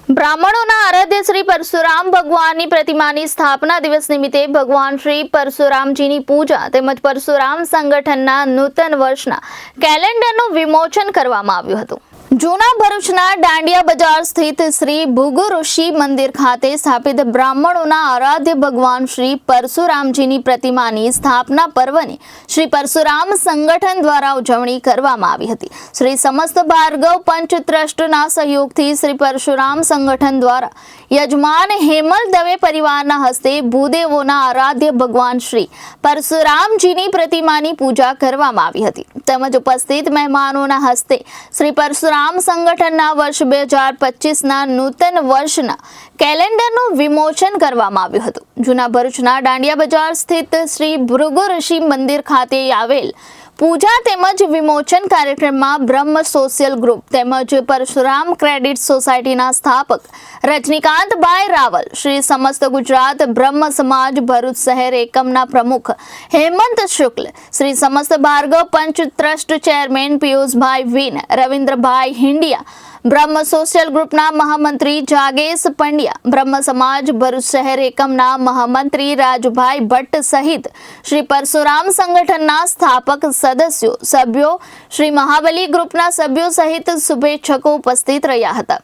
બ્રાહ્મણોના આરાધ્ય શ્રી પરશુરામ ભગવાનની પ્રતિમાની સ્થાપના દિવસ નિમિત્તે ભગવાન શ્રી પરશુરામજીની પૂજા તેમજ પરશુરામ સંગઠનના નૂતન વર્ષના કેલેન્ડરનું વિમોચન કરવામાં આવ્યું હતું। જૂના ભરૂચના દાંડિયા બજાર સ્થિત શ્રી ભૃગુ ઋષિ મંદિર ખાતે સ્થાપિત બ્રાહ્મણોના આરાધ્ય ભગવાન શ્રી પરશુરામજીની પ્રતિમાની સ્થાપના પર્વની શ્રી પરશુરામ સંગઠન દ્વારા ઉજવણી કરવામાં આવી હતી। શ્રી સમસ્ત ભાર્ગવ પંચ ટ્રસ્ટના સહયોગથી શ્રી પરશુરામ સંગઠન દ્વારા યજમાન હેમલ દવે પરિવારના હસ્તે ભૂદેવોના આરાધ્ય ભગવાન શ્રી પરશુરામજીની પ્રતિમાની પૂજા કરવામાં આવી હતી તેમજ ઉપસ્થિત મહેમાનોના હસ્તે શ્રી પરશુરામ સંગઠનના વર્ષ 2025ના નૂતન વર્ષના કેલેન્ડરનું વિમોચન કરવામાં આવ્યું હતું। જૂના ભરૂચના દાંડિયા બજાર સ્થિત શ્રી ભૃગુ ઋષિ મંદિર ખાતે આવેલ પૂજા તેમજ વિમોચન કાર્યક્રમમાં બ્રહ્મ સોશિયલ ગ્રુપ તેમજ પરશુરામ ક્રેડિટ સોસાયટીના સ્થાપક રજનીકાંતભાઈ રાવલ, શ્રી સમસ્ત ગુજરાત બ્રહ્મ સમાજ ભરૂચ શહેર એકમના પ્રમુખ હેમંત શુક્લ, શ્રી સમસ્ત ભાર્ગવ પંચ ટ્રસ્ટ ચેરમેન પિયુષભાઈ વિન, રવિન્દ્રભાઈ હિંડિયા, બ્રહ્મ સોશિયલ ગ્રુપના મહામંત્રી જાગેશ પંડ્યા, બ્રહ્મ સમાજ ભરૂચ શહેર એકમના મહામંત્રી રાજભાઈ ભટ્ટ સહિત શ્રી પરશુરામ સંગઠનના સ્થાપક સદસ્યો, સભ્યો, શ્રી મહાબલી ગ્રુપના સભ્યો સહિત શુભેચ્છકો ઉપસ્થિત રહ્યા હતા।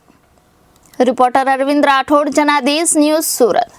Reporter Arvind Rathod, Janadesh news, Surat.